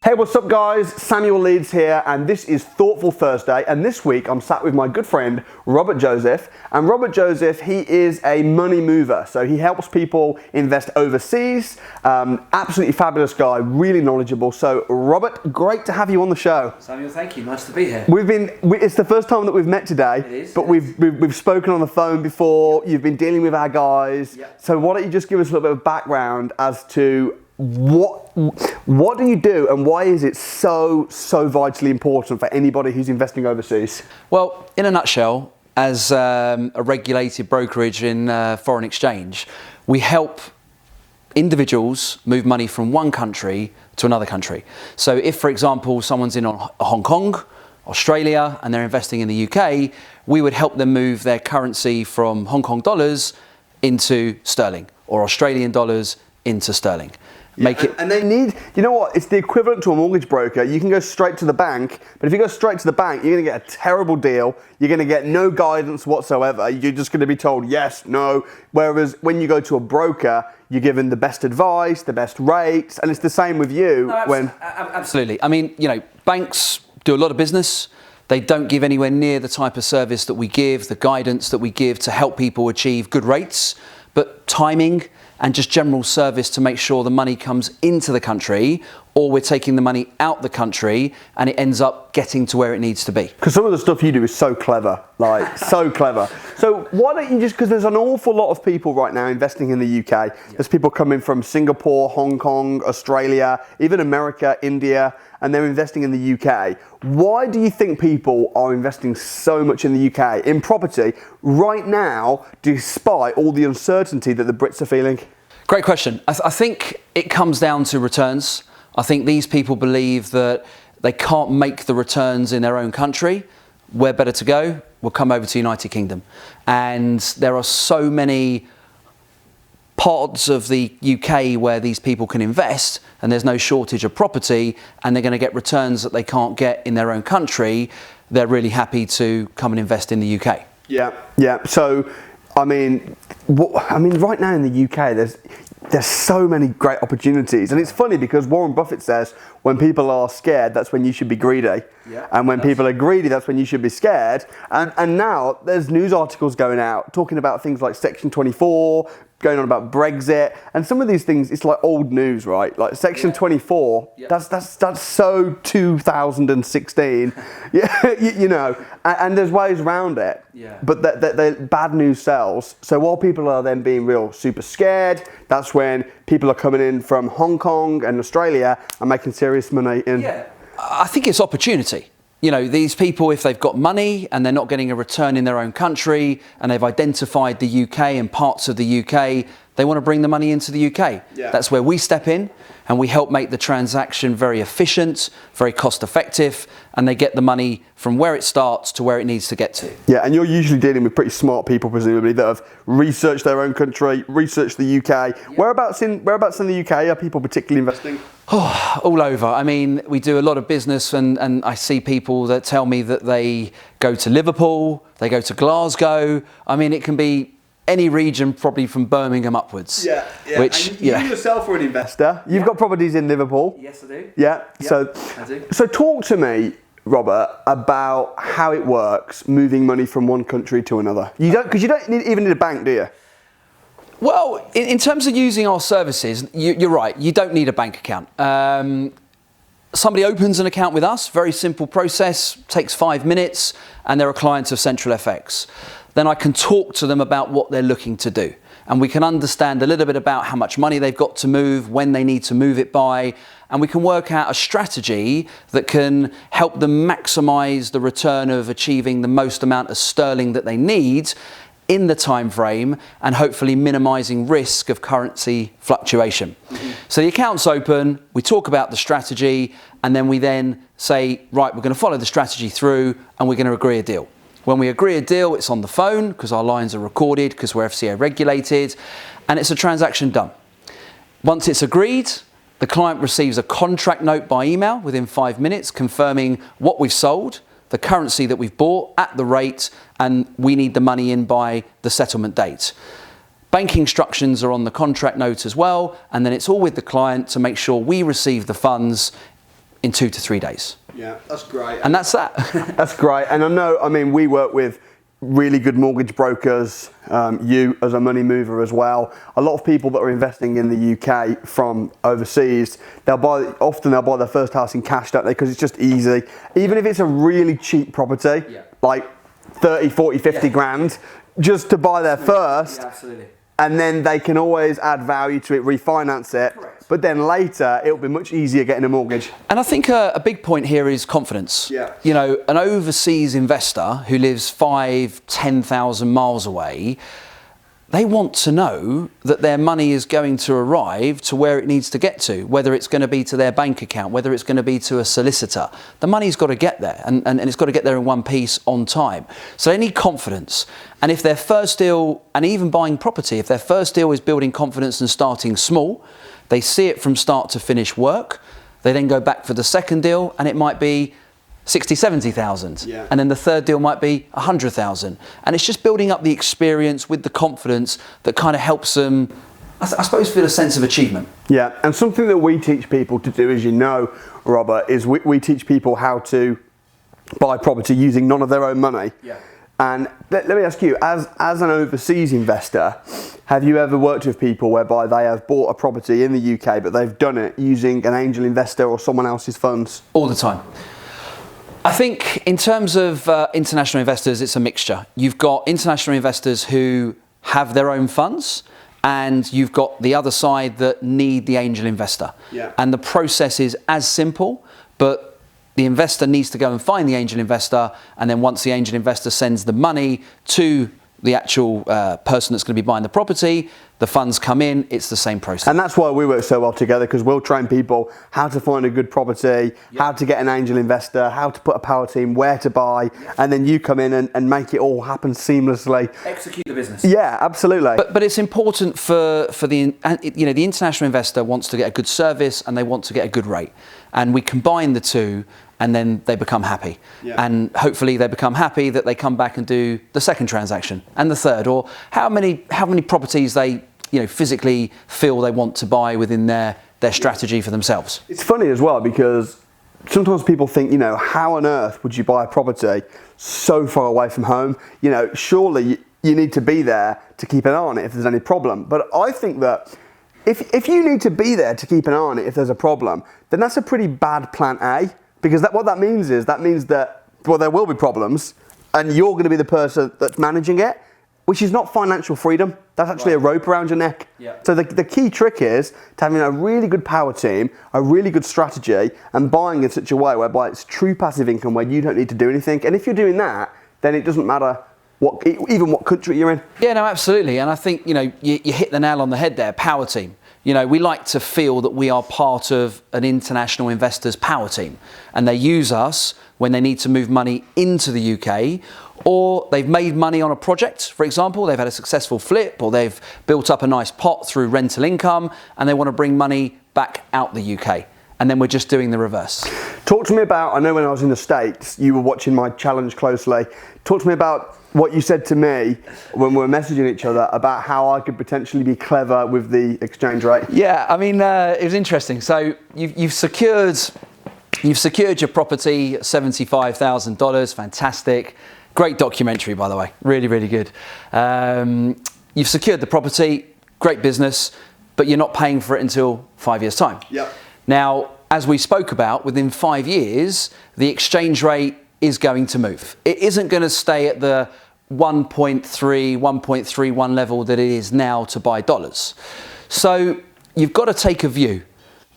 Hey, what's up guys? Samuel Leeds here, and this is Thoughtful Thursday, and this week I'm sat with my good friend Robert Joseph. And Robert Joseph, he is a money mover, so he helps people invest overseas. Absolutely fabulous guy, really knowledgeable. So Robert, great to have you on the show. Samuel, thank you, nice to be here. It's the first time that we've met today. It is, but yes. we've spoken on the phone before. You've been dealing with our guys. Yep. So why don't you just give us a little bit of background as to what do you do, and why is it so vitally important for anybody who's investing overseas? Well, in a nutshell, as a regulated brokerage in foreign exchange, we help individuals move money from one country to another country. So if, for example, someone's in Hong Kong, Australia, and they're investing in the UK, we would help them move their currency from Hong Kong dollars into sterling, or Australian dollars into sterling. And they need, you know what, it's the equivalent to a mortgage broker. You can go straight to the bank, but if you go straight to the bank, you're going to get a terrible deal. You're going to get no guidance whatsoever. You're just going to be told yes, no. Whereas when you go to a broker, you're given the best advice, the best rates, and it's the same with you. No, absolutely. I mean, you know, banks do a lot of business. They don't give anywhere near the type of service that we give, the guidance that we give to help people achieve good rates, but timing and just general service to make sure the money comes into the country, or we're taking the money out the country and it ends up getting to where it needs to be. Because some of the stuff you do is so clever, like so clever. So why don't you just, because there's an awful lot of people right now investing in the UK. Yeah. There's people coming from Singapore, Hong Kong, Australia, even America, India, and they're investing in the UK. Why do you think people are investing so much in the UK, in property, right now, despite all the uncertainty that the Brits are feeling? Great question. I think it comes down to returns. I think these people believe that they can't make the returns in their own country. Where better to go? We'll come over to the United Kingdom. And there are so many parts of the UK where these people can invest, and there's no shortage of property, and they're going to get returns that they can't get in their own country. They're really happy to come and invest in the UK. Yeah. So, I mean, right now in the UK, there's so many great opportunities, and it's funny because Warren Buffett says when people are scared, that's when you should be greedy. Yeah, and when people are greedy, that's when you should be scared. And now there's news articles going out talking about things like Section 24, going on about Brexit, and some of these things, it's like old news, right? Like Section 24, that's so 2016, you know, and there's ways around it, but the bad news sells. So while people are then being real super scared, that's when people are coming in from Hong Kong and Australia and making serious money in. Yeah, I think it's opportunity. You know, these people, if they've got money and they're not getting a return in their own country, and they've identified the UK and parts of the UK, they want to bring the money into the UK. Yeah. That's where we step in, and we help make the transaction very efficient, very cost effective, and they get the money from where it starts to where it needs to get to. Yeah, and you're usually dealing with pretty smart people, presumably, that have researched their own country, researched the UK. Yeah. Whereabouts in the UK are people particularly investing? Oh, all over. I mean, we do a lot of business, and I see people that tell me that they go to Liverpool, they go to Glasgow. I mean, it can be any region, probably from Birmingham upwards. Yeah. Which, and you yourself are an investor. You've got properties in Liverpool. Yes, I do. Yeah. So I do. So talk to me, Robert, about how it works moving money from one country to another. You don't, because you don't even need a bank, do you? Well, in terms of using our services, you're right. You don't need a bank account. Somebody opens an account with us, very simple process, takes 5 minutes, and they're a client of Central FX. Then I can talk to them about what they're looking to do. And we can understand a little bit about how much money they've got to move, when they need to move it by, and we can work out a strategy that can help them maximize the return of achieving the most amount of sterling that they need in the time frame, and hopefully minimizing risk of currency fluctuation. Mm-hmm. So the account's open, we talk about the strategy, and then we then say, right, we're going to follow the strategy through, and we're going to agree a deal. When we agree a deal, it's on the phone, because our lines are recorded, because we're FCA regulated, and it's a transaction done. Once it's agreed, the client receives a contract note by email within 5 minutes confirming what we've sold, the currency that we've bought at the rate, and we need the money in by the settlement date. Banking instructions are on the contract note as well, and then it's all with the client to make sure we receive the funds in 2 to 3 days. Yeah, that's great. And that's that. That's great. And I mean, we work with really good mortgage brokers, you as a money mover as well. A lot of people that are investing in the UK from overseas, often they'll buy their first house in cash, don't they? Because it's just easy. Even if it's a really cheap property, like 30, 40, 50 grand, just to buy their first. Yeah, absolutely. And then they can always add value to it, refinance it. Correct. But then later, it'll be much easier getting a mortgage. And I think a big point here is confidence. Yeah. You know, an overseas investor who lives 5,000, 10,000 miles away, they want to know that their money is going to arrive to where it needs to get to, whether it's going to be to their bank account, whether it's going to be to a solicitor. The money's got to get there, and it's got to get there in one piece on time. So they need confidence. And if their first deal, and even buying property, if their first deal is building confidence and starting small, they see it from start to finish work, they then go back for the second deal, and it might be 60, 70,000. Yeah. And then the third deal might be 100,000. And it's just building up the experience with the confidence that kind of helps them, I suppose, feel a sense of achievement. Yeah, and something that we teach people to do, as you know, Robert, is we teach people how to buy property using none of their own money. Yeah. And let me ask you, as an overseas investor, have you ever worked with people whereby they have bought a property in the UK, but they've done it using an angel investor or someone else's funds? All the time. I think in terms of international investors, it's a mixture. You've got international investors who have their own funds, and you've got the other side that need the angel investor. Yeah. And the process is as simple, but the investor needs to go and find the angel investor, and then once the angel investor sends the money to the actual person that's going to be buying the property, the funds come in, it's the same process. And that's why we work so well together, because we'll train people how to find a good property, how to get an angel investor, how to put a power team, where to buy, and then you come in and make it all happen seamlessly. Execute the business. Yeah, absolutely. But it's important for the international investor wants to get a good service and they want to get a good rate. And we combine the two, and then they become happy. Yeah. And hopefully they become happy that they come back and do the second transaction and the third, or how many properties they physically feel they want to buy within their strategy for themselves. It's funny as well, because sometimes people think, how on earth would you buy a property so far away from home? Surely you need to be there to keep an eye on it if there's any problem. But I think that if you need to be there to keep an eye on it if there's a problem, then that's a pretty bad plan A. Because what that means that, well, there will be problems, and you're going to be the person that's managing it, which is not financial freedom. That's actually a rope around your neck. Yeah. So the key trick is to having a really good power team, a really good strategy, and buying in such a way whereby it's true passive income where you don't need to do anything. And if you're doing that, then it doesn't matter even what country you're in. Yeah, no, absolutely. And I think, you hit the nail on the head there, power team. We like to feel that we are part of an international investor's power team, and they use us when they need to move money into the UK, or they've made money on a project, for example, they've had a successful flip, or they've built up a nice pot through rental income, and they want to bring money back out the UK. And then we're just doing the reverse. Talk to me about, I know when I was in the States, you were watching my challenge closely. Talk to me about what you said to me when we were messaging each other about how I could potentially be clever with the exchange rate. Yeah, I mean, it was interesting. So you've secured your property, $75,000, fantastic. Great documentary, by the way, really, really good. You've secured the property, great business, but you're not paying for it until 5 years' time. Yep. Now, as we spoke about, within 5 years, the exchange rate is going to move. It isn't going to stay at the 1.3, 1.31 level that it is now to buy dollars. So you've got to take a view.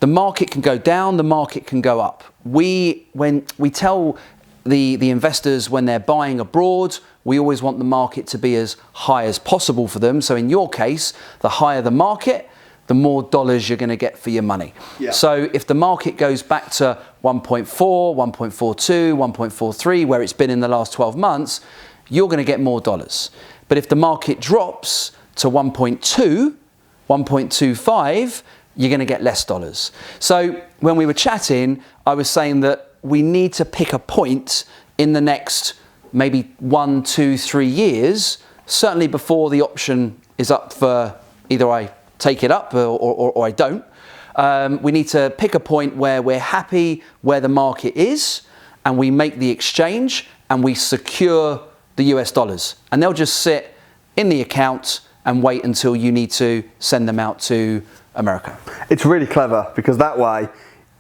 The market can go down, the market can go up. When we tell the investors when they're buying abroad, we always want the market to be as high as possible for them. So in your case, the higher the market, the more dollars you're going to get for your money. Yeah. So if the market goes back to 1.4, 1.42, 1.43, where it's been in the last 12 months, you're going to get more dollars. But if the market drops to 1.2, 1.25, you're going to get less dollars. So when we were chatting, I was saying that we need to pick a point in the next maybe 1, 2, 3 years, certainly before the option is up for either I take it up or I don't, We need to pick a point where we're happy where the market is, and we make the exchange and we secure the US dollars. And they'll just sit in the account and wait until you need to send them out to America. It's really clever because that way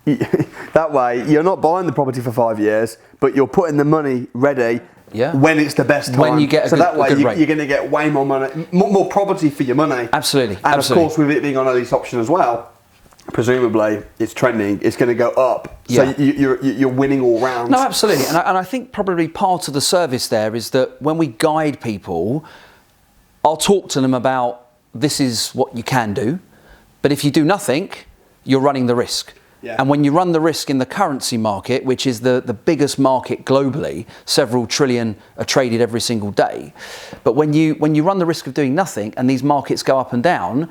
you're not buying the property for 5 years, but you're putting the money ready when it's the best time. When you get that way good rate. You're going to get way more money, more property for your money. Absolutely. And absolutely. of course, with it being on a lease option as well, presumably it's trending. It's going to go up. Yeah. So you're winning all round. No, absolutely. And I think probably part of the service there is that when we guide people, I'll talk to them about this is what you can do, but if you do nothing, you're running the risk. Yeah. And when you run the risk in the currency market, which is the biggest market globally, several trillion are traded every single day. But when you run the risk of doing nothing and these markets go up and down,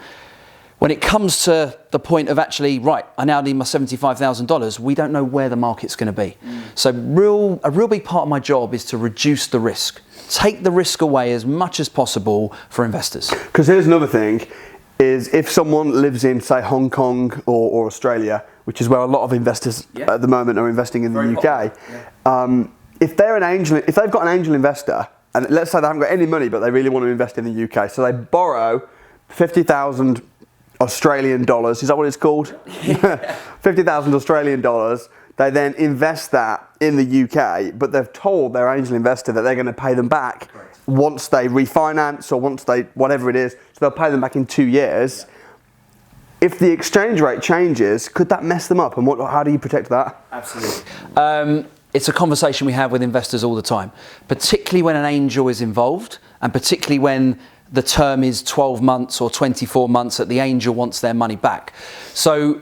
when it comes to the point of actually, right, I now need my $75,000, we don't know where the market's going to be. So a real big part of my job is to reduce the risk. Take the risk away as much as possible for investors. Because here's another thing, is if someone lives in, say, Hong Kong or Australia, which is where a lot of investors at the moment are investing in the UK, if they've got an angel investor, and let's say they haven't got any money, but they really want to invest in the UK, so they borrow 50,000 Australian dollars, is that what it's called? 50,000 Australian dollars. They then invest that in the UK, but they've told their angel investor that they're going to pay them back once they refinance or once they, whatever it is, so they'll pay them back in 2 years. If the exchange rate changes, could that mess them up? And how do you protect that? Absolutely. It's a conversation we have with investors all the time, particularly when an angel is involved and particularly when the term is 12 months or 24 months that the angel wants their money back. So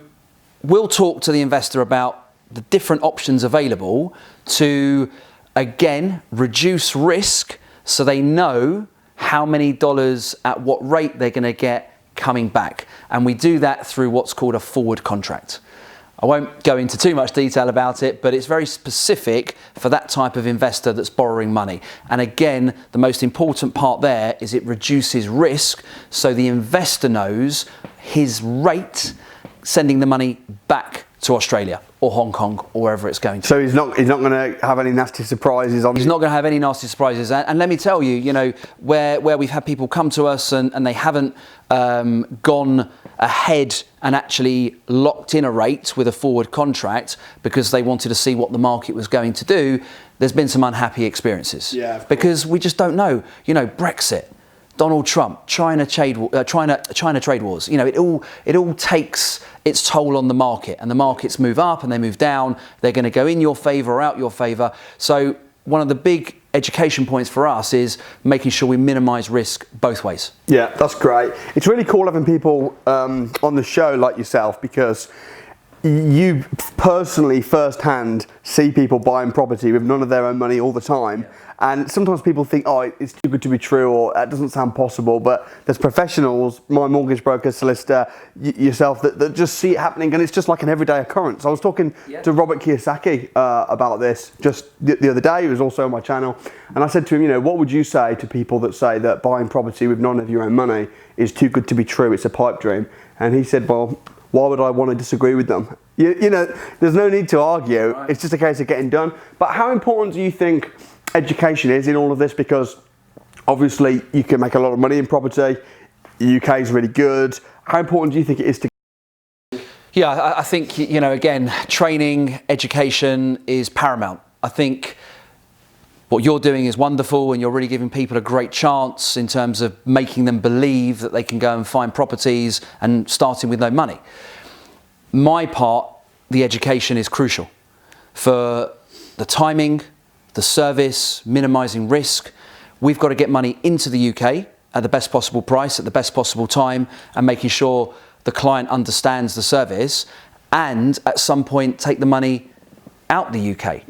we'll talk to the investor about the different options available to, again, reduce risk so they know how many dollars at what rate they're going to get coming back. And we do that through what's called a forward contract. I won't go into too much detail about it, but it's very specific for that type of investor that's borrowing money. And again, the most important part there is it reduces risk so the investor knows his rate sending the money back to Australia or Hong Kong or wherever it's going to. So he's not going to have any nasty surprises on. He's not going to have any nasty surprises. And let me tell you, where we've had people come to us and they haven't gone ahead and actually locked in a rate with a forward contract because they wanted to see what the market was going to do, there's been some unhappy experiences. Yeah, because we just don't know. Brexit, Donald Trump, China trade wars. It all takes its toll on the market, and the markets move up and they move down. They're going to go in your favour or out your favour. So one of the big education points for us is making sure we minimise risk both ways. Yeah, that's great. It's really cool having people on the show like yourself because you personally firsthand see people buying property with none of their own money all the time. Yeah. And sometimes people think, oh, it's too good to be true, or that doesn't sound possible. But there's professionals, my mortgage broker, solicitor, yourself, that just see it happening, and it's just like an everyday occurrence. I was talking to Robert Kiyosaki about this just the other day. He was also on my channel. And I said to him, what would you say to people that say that buying property with none of your own money is too good to be true, it's a pipe dream? And he said, well, why would I want to disagree with them? There's no need to argue. Right. It's just a case of getting done. But how important do you think education is in all of this? Because obviously you can make a lot of money in property. The UK is really good. How important do you think it is to? Yeah, I think, again, training, education is paramount. I think what you're doing is wonderful and you're really giving people a great chance in terms of making them believe that they can go and find properties and starting with no money. My part, the education is crucial for the timing, the service, minimising risk. We've got to get money into the UK at the best possible price, at the best possible time, and making sure the client understands the service, and at some point take the money out the UK.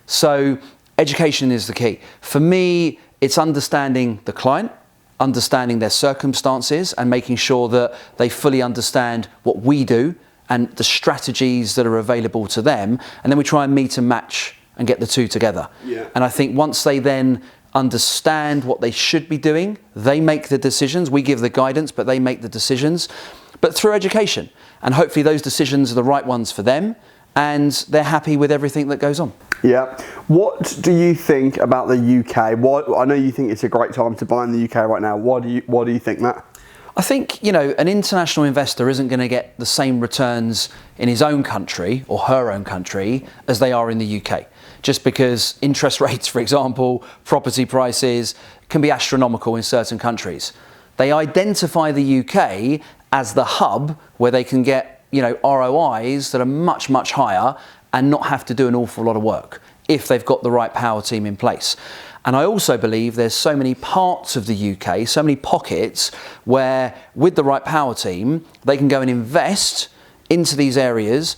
So education is the key. For me, it's understanding the client, understanding their circumstances, and making sure that they fully understand what we do and the strategies that are available to them. And then we try and meet and match and get the two together. Yeah. And I think once they then understand what they should be doing, they make the decisions. We give the guidance, but they make the decisions. but through education. And hopefully those decisions are the right ones for them and they're happy with everything that goes on. Yeah. What do you think about the UK? I know you think it's a great time to buy in the UK right now. Why do you think that? I think, an international investor isn't going to get the same returns in his own country or her own country as they are in the UK. Just because interest rates, for example, property prices can be astronomical in certain countries. They identify the UK as the hub where they can get, ROIs that are much, much higher and not have to do an awful lot of work if they've got the right power team in place. And I also believe there's so many parts of the UK, so many pockets where with the right power team, they can go and invest into these areas.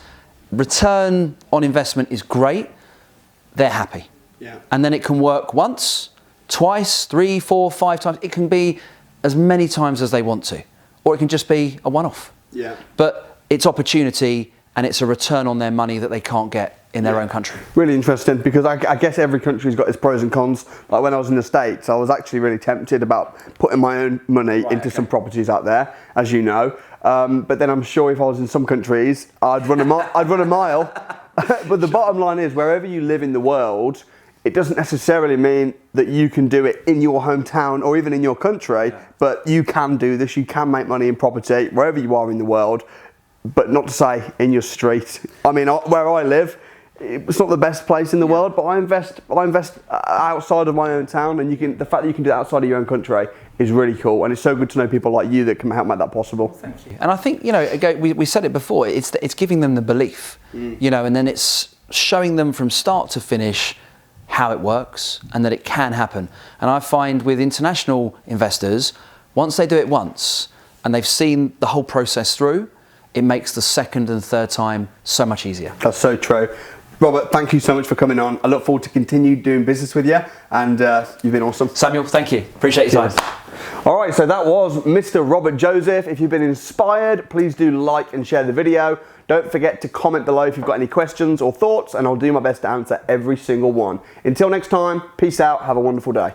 Return on investment is great. They're happy. Yeah. And then it can work once, twice, 3, 4, 5 times. It can be as many times as they want to, or it can just be a one-off. Yeah. But it's opportunity and it's a return on their money that they can't get in their own country. Really interesting, because I guess every country's got its pros and cons. Like when I was in the States, I was actually really tempted about putting my own money into some properties out there, as you know. But then I'm sure if I was in some countries, I'd run a mile. But the bottom line is, wherever you live in the world, it doesn't necessarily mean that you can do it in your hometown or even in your country, but you can do this. You can make money in property wherever you are in the world, but not to say in your street. I mean, where I live, it's not the best place in the world, but I invest outside of my own town, and the fact that you can do it outside of your own country is really cool, and it's so good to know people like you that can help make that possible. Thank you. And I think, again, we said it before, it's giving them the belief, and then it's showing them from start to finish how it works and that it can happen. And I find with international investors, once they do it once and they've seen the whole process through, it makes the second and third time so much easier. That's so true. Robert, thank you so much for coming on. I look forward to continue doing business with you, and you've been awesome. Samuel, thank you. Appreciate your time. All right, so that was Mr. Robert Joseph. If you've been inspired, please do like and share the video. Don't forget to comment below if you've got any questions or thoughts, and I'll do my best to answer every single one. Until next time, peace out. Have a wonderful day.